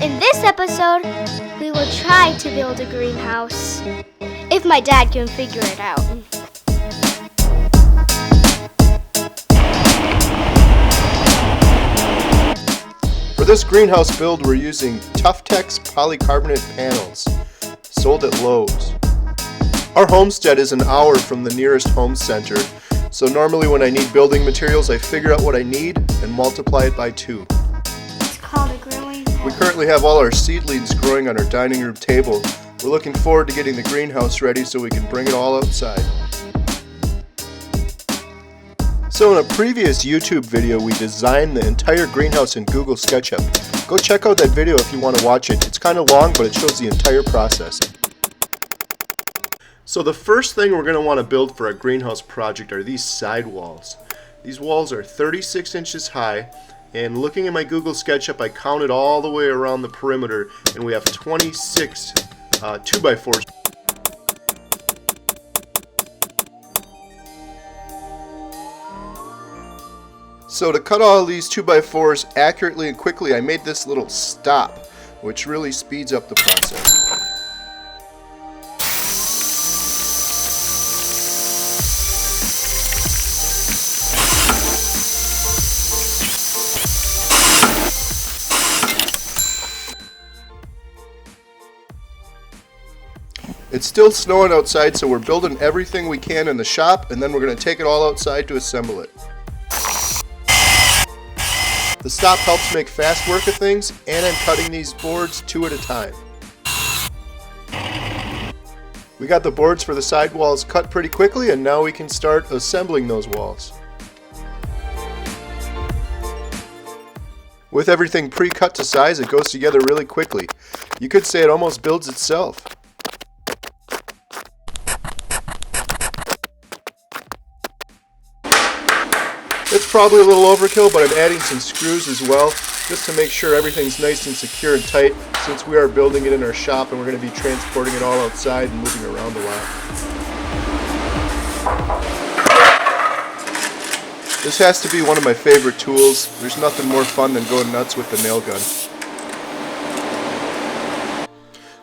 In this episode, we will try to build a greenhouse, if my dad can figure it out. For this greenhouse build, we're using Tuftex Polycarbonate Panels, sold at Lowe's. Our homestead is an hour from the nearest home center, so normally when I need building materials, I figure out what I need and multiply it by 2. It's called a growing bed. We currently have all our seedlings growing on our dining room table. We're looking forward to getting the greenhouse ready so we can bring it all outside. So in a previous YouTube video, we designed the entire greenhouse in Google Sketchup. Go check out that video if you want to watch it. It's kind of long, but it shows the entire process. So the first thing we're going to want to build for our greenhouse project are these sidewalls. These walls are 36 inches high, and looking at my Google Sketchup, I counted all the way around the perimeter, and we have 26 2x4s. So to cut all these 2x4s accurately and quickly, I made this little stop, which really speeds up the process. It's still snowing outside, so we're building everything we can in the shop, and then we're going to take it all outside to assemble it. The stop helps make fast work of things, and I'm cutting these boards 2 at a time. We got the boards for the side walls cut pretty quickly, and now we can start assembling those walls. With everything pre-cut to size, it goes together really quickly. You could say it almost builds itself. It's probably a little overkill, but I'm adding some screws as well, just to make sure everything's nice and secure and tight, since we are building it in our shop and we're going to be transporting it all outside and moving around a lot. This has to be one of my favorite tools. There's nothing more fun than going nuts with the nail gun.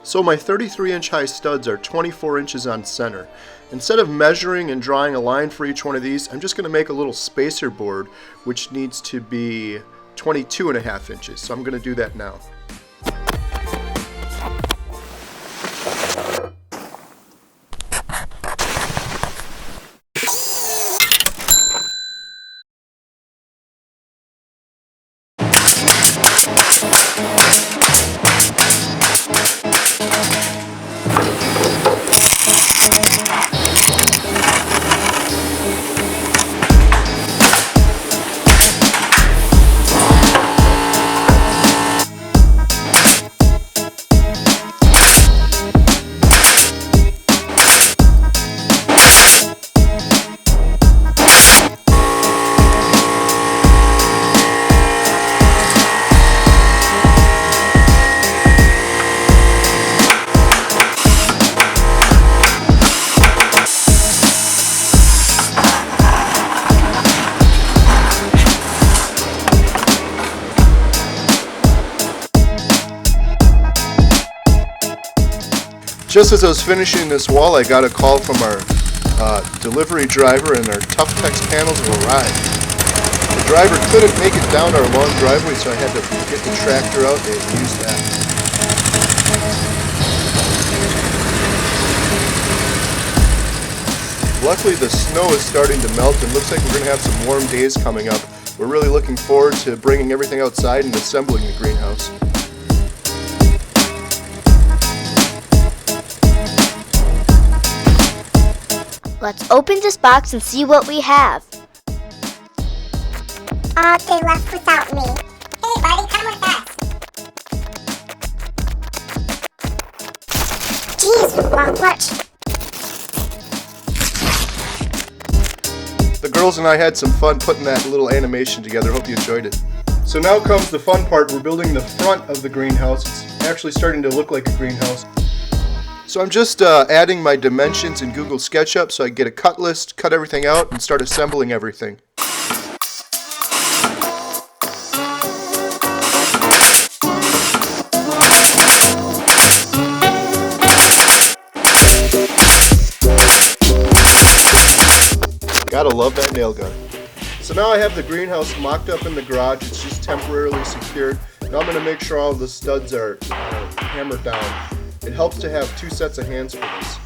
So my 33-inch high studs are 24 inches on center. Instead of measuring and drawing a line for each one of these, I'm just going to make a little spacer board which needs to be 22.5 inches. So I'm going to do that now. Just as I was finishing this wall, I got a call from our delivery driver, and our Tuftex panels have arrived. The driver couldn't make it down our long driveway, so I had to get the tractor out and use that. Luckily, the snow is starting to melt, and looks like we're going to have some warm days coming up. We're really looking forward to bringing everything outside and assembling the greenhouse. Let's open this box and see what we have. Oh, they left without me. Hey, buddy, come with us. Jeez, what? The girls and I had some fun putting that little animation together. Hope you enjoyed it. So now comes the fun part. We're building the front of the greenhouse. It's actually starting to look like a greenhouse. So I'm just adding my dimensions in Google Sketchup so I get a cut list, cut everything out, and start assembling everything. Gotta love that nail gun. So now I have the greenhouse mocked up in the garage. It's just temporarily secured. Now I'm going to make sure all the studs are hammered down. It helps to have 2 sets of hands for this.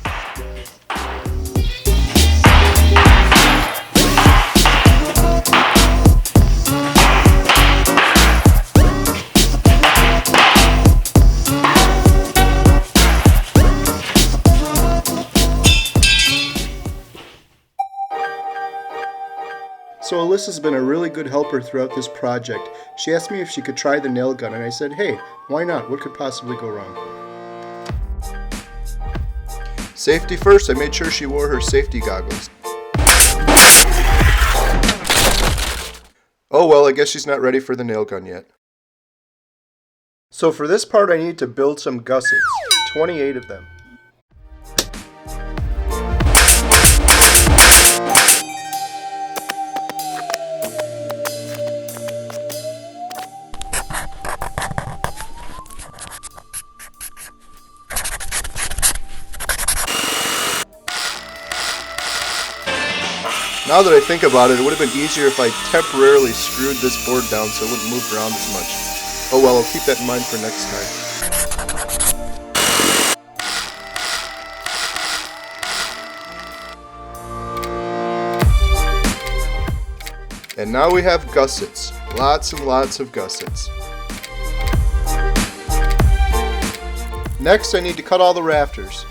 So Alyssa's been a really good helper throughout this project. She asked me if she could try the nail gun, and I said, hey, why not? What could possibly go wrong? Safety first, I made sure she wore her safety goggles. Oh well, I guess she's not ready for the nail gun yet. So for this part I need to build some gussets, 28 of them. Now that I think about it, it would have been easier if I temporarily screwed this board down so it wouldn't move around as much. Oh well, I'll keep that in mind for next time. And now we have gussets. Lots and lots of gussets. Next, I need to cut all the rafters.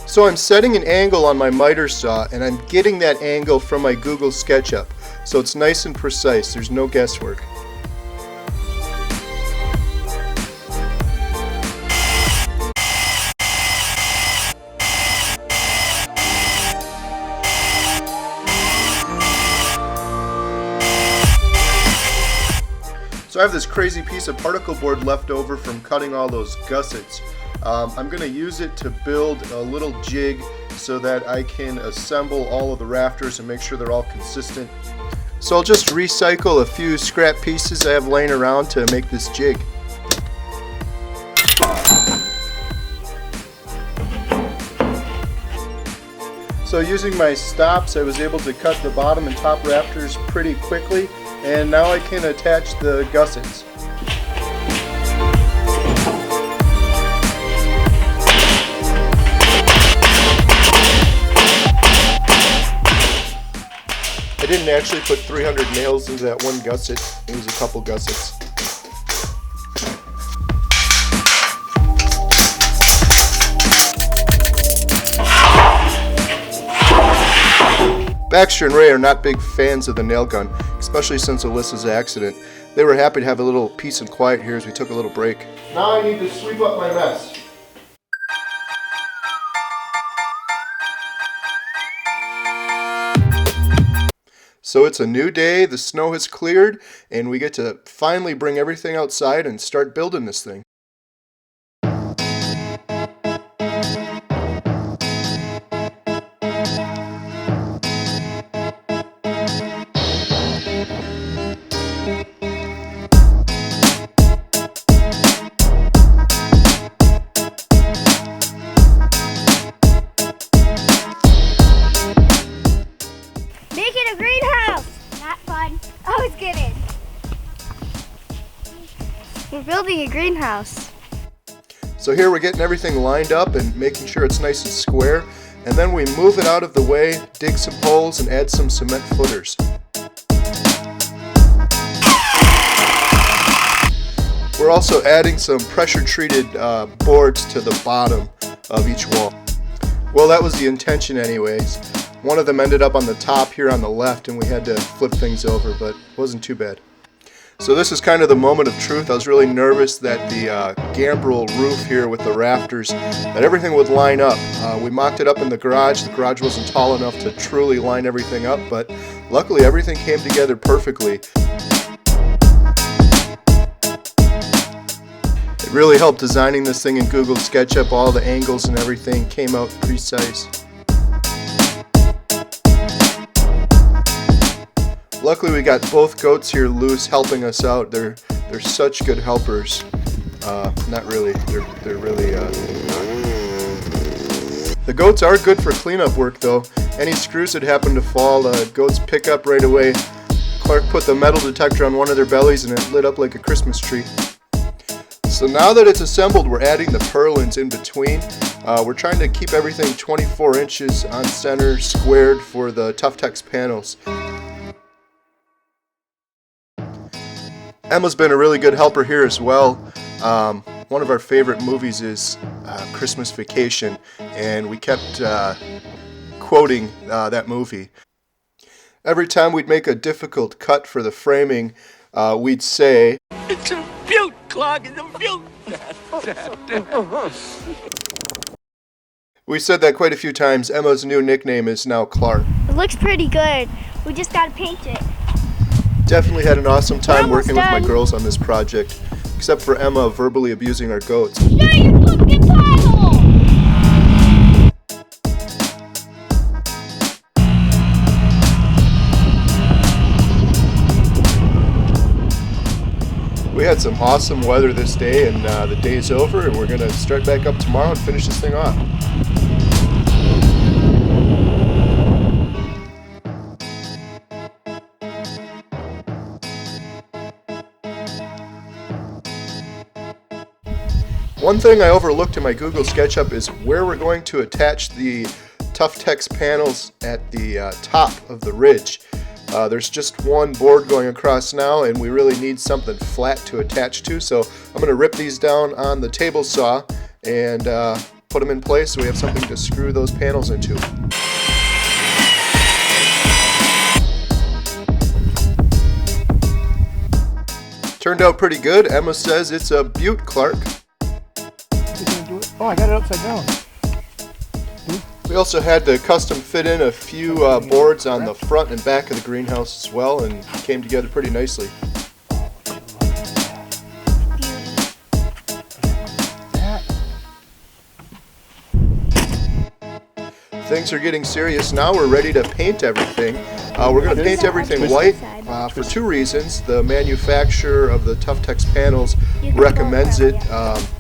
So I'm setting an angle on my miter saw, and I'm getting that angle from my Google Sketchup, so it's nice and precise, there's no guesswork. So I have this crazy piece of particle board left over from cutting all those gussets. I'm going to use it to build a little jig so that I can assemble all of the rafters and make sure they're all consistent. So I'll just recycle a few scrap pieces I have laying around to make this jig. So using my stops, I was able to cut the bottom and top rafters pretty quickly, and now I can attach the gussets. I didn't actually put 300 nails into that one gusset, it was a couple gussets. Baxter and Ray are not big fans of the nail gun, especially since Alyssa's accident. They were happy to have a little peace and quiet here as we took a little break. Now I need to sweep up my mess. So it's a new day, the snow has cleared, and we get to finally bring everything outside and start building this thing. Making a greenhouse! Not fun. I was kidding. We're building a greenhouse. So here we're getting everything lined up and making sure it's nice and square, and then we move it out of the way, dig some holes, and add some cement footers. We're also adding some pressure-treated boards to the bottom of each wall. Well, that was the intention anyways. One of them ended up on the top here on the left, and we had to flip things over, but it wasn't too bad. So this is kind of the moment of truth. I was really nervous that the gambrel roof here with the rafters, that everything would line up. We mocked it up in the garage. The garage wasn't tall enough to truly line everything up, but luckily everything came together perfectly. It really helped designing this thing in Google Sketchup. All the angles and everything came out precise. Luckily we got both goats here loose helping us out. They're such good helpers. Not really. They're really The goats are good for cleanup work though. Any screws that happen to fall, goats pick up right away. Clark put the metal detector on one of their bellies and it lit up like a Christmas tree. So now that it's assembled, we're adding the purlins in between. We're trying to keep everything 24 inches on center, squared for the Tuftex panels. Emma's been a really good helper here as well. One of our favorite movies is Christmas Vacation, and we kept quoting that movie. Every time we'd make a difficult cut for the framing, we'd say, "It's a beaut, Clark, it's a beaut." We said that quite a few times. Emma's new nickname is now Clark. It looks pretty good. We just gotta paint it. Definitely had an awesome time We're almost working with my done. girls on this project, except for Emma verbally abusing our goats. Show your fucking title! We had some awesome weather this day, and the day's over, and we're going to start back up tomorrow and finish this thing off. One thing I overlooked in my Google Sketchup is where we're going to attach the Tuftex panels at the top of the ridge. There's just one board going across now, and we really need something flat to attach to, so I'm going to rip these down on the table saw and put them in place so we have something to screw those panels into. Turned out pretty good. Emma says it's a beaut, Clark. Oh, I got it upside down. We also had to custom fit in a few boards on the front and back of the greenhouse as well, and it came together pretty nicely. Things are getting serious now. We're ready to paint everything. We're going to paint everything white for two reasons. The manufacturer of the Tuftex panels recommends it,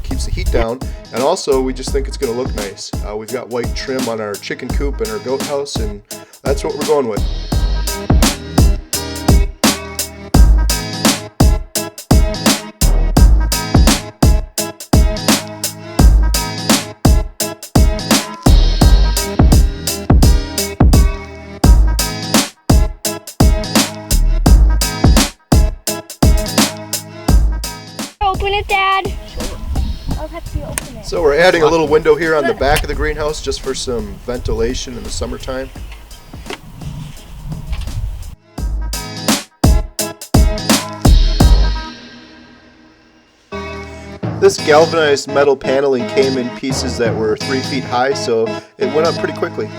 keeps the heat down, and also we just think it's going to look nice. We've got white trim on our chicken coop and our goat house, and that's what we're going with. Open it, Dad. I'll have to open it. So we're adding a little window here on the back of the greenhouse just for some ventilation in the summertime. This galvanized metal paneling came in pieces that were 3 feet high, so it went up pretty quickly.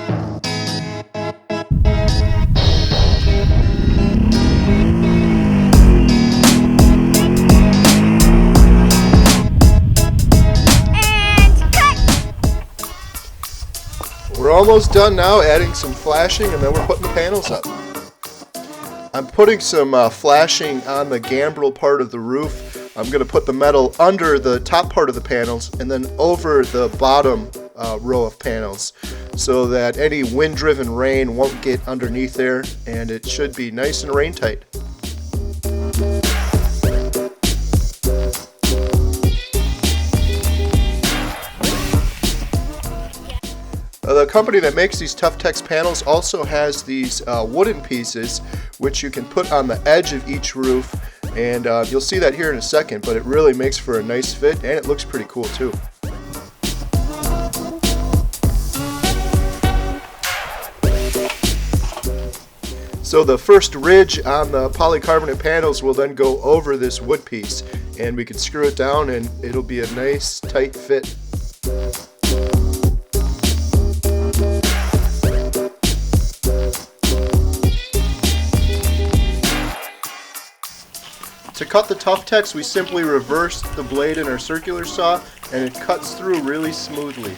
We're almost done now, adding some flashing, and then we're putting the panels up. I'm putting some flashing on the gambrel part of the roof. I'm going to put the metal under the top part of the panels and then over the bottom row of panels so that any wind-driven rain won't get underneath there, and it should be nice and rain tight. The company that makes these Tuftex panels also has these wooden pieces which you can put on the edge of each roof, and you'll see that here in a second, but it really makes for a nice fit and it looks pretty cool too. So the first ridge on the polycarbonate panels will then go over this wood piece, and we can screw it down and it'll be a nice tight fit. To cut the Tuftex, we simply reverse the blade in our circular saw, and it cuts through really smoothly.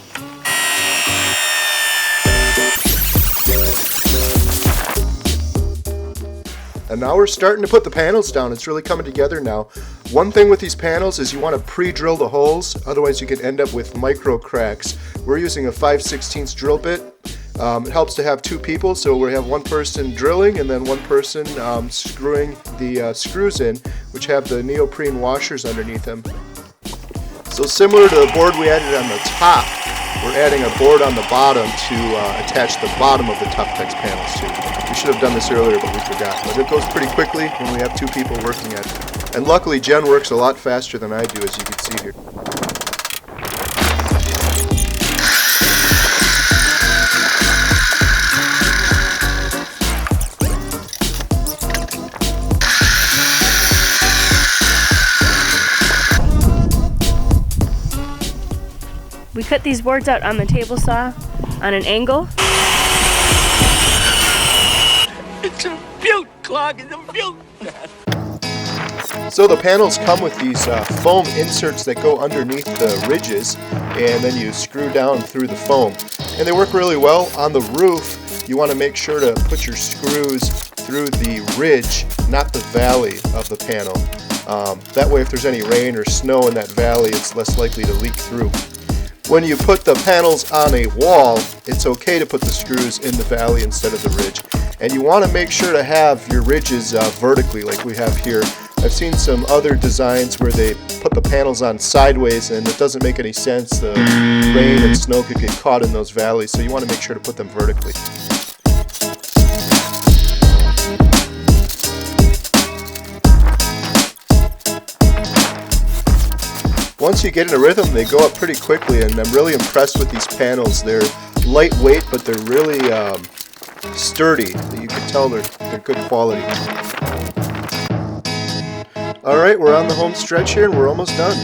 And now we're starting to put the panels down. It's really coming together now. One thing with these panels is you want to pre-drill the holes, otherwise you can end up with micro cracks. We're using a 5/16 drill bit. It helps to have two people, so we have one person drilling and then one person screwing the screws in, which have the neoprene washers underneath them. So similar to the board we added on the top, we're adding a board on the bottom to attach the bottom of the Tuftex panels to. We should have done this earlier, but we forgot. But it goes pretty quickly when we have two people working at it. And luckily Jen works a lot faster than I do, as you can see here. We cut these boards out on the table saw on an angle. It's a beaut, Clog. It's a beaut. So the panels come with these foam inserts that go underneath the ridges, and then you screw down through the foam. And they work really well. On the roof, you want to make sure to put your screws through the ridge, not the valley of the panel. That way if there's any rain or snow in that valley, it's less likely to leak through. When you put the panels on a wall, it's okay to put the screws in the valley instead of the ridge. And you want to make sure to have your ridges vertically like we have here. I've seen some other designs where they put the panels on sideways and it doesn't make any sense. The rain and snow could get caught in those valleys, so you want to make sure to put them vertically. Once you get in a rhythm, they go up pretty quickly, and I'm really impressed with these panels. They're lightweight, but they're really sturdy. You can tell they're good quality. Alright, we're on the home stretch here and we're almost done.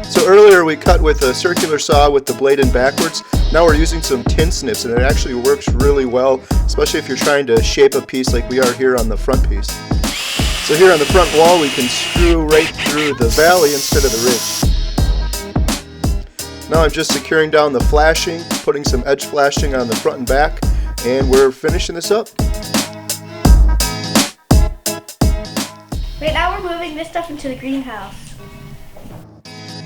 So earlier we cut with a circular saw with the blade in backwards. Now we're using some tin snips, and it actually works really well, especially if you're trying to shape a piece like we are here on the front piece. So here on the front wall we can screw right through the valley instead of the ridge. Now I'm just securing down the flashing, putting some edge flashing on the front and back, and we're finishing this up. Right now we're moving this stuff into the greenhouse.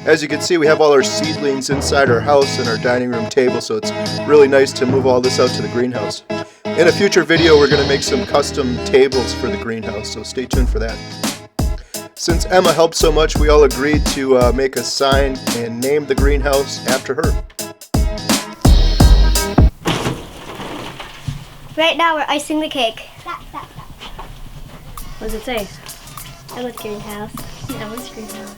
As you can see, we have all our seedlings inside our house and our dining room table, so it's really nice to move all this out to the greenhouse. In a future video, we're going to make some custom tables for the greenhouse, so stay tuned for that. Since Emma helped so much, we all agreed to make a sign and name the greenhouse after her. Right now we're icing the cake. What does it say? Emma's greenhouse. Emma's greenhouse.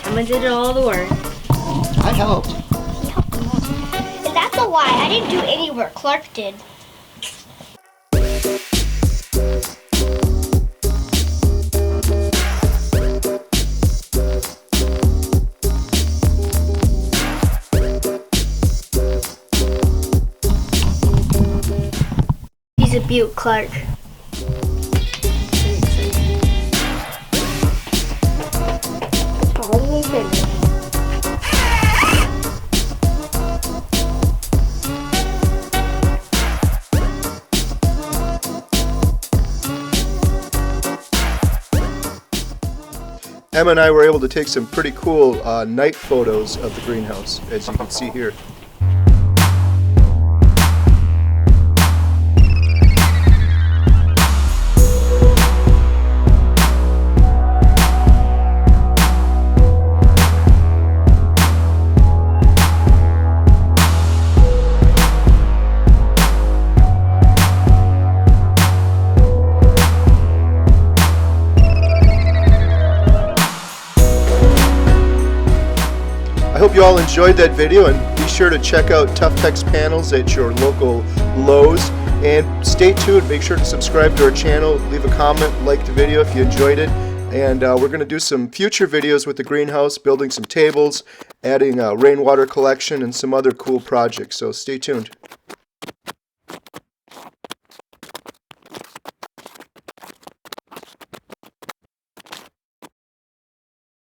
Emma did all the work. I helped. And that's a lie. I didn't do any work. Clark did. He's a beaut, Clark. Emma and I were able to take some pretty cool night photos of the greenhouse, as you can see here. I hope you all enjoyed that video, and be sure to check out Tuftex Panels at your local Lowe's. And stay tuned, make sure to subscribe to our channel, leave a comment, like the video if you enjoyed it, And we're going to do some future videos with the greenhouse, building some tables, adding a rainwater collection, and some other cool projects. So stay tuned.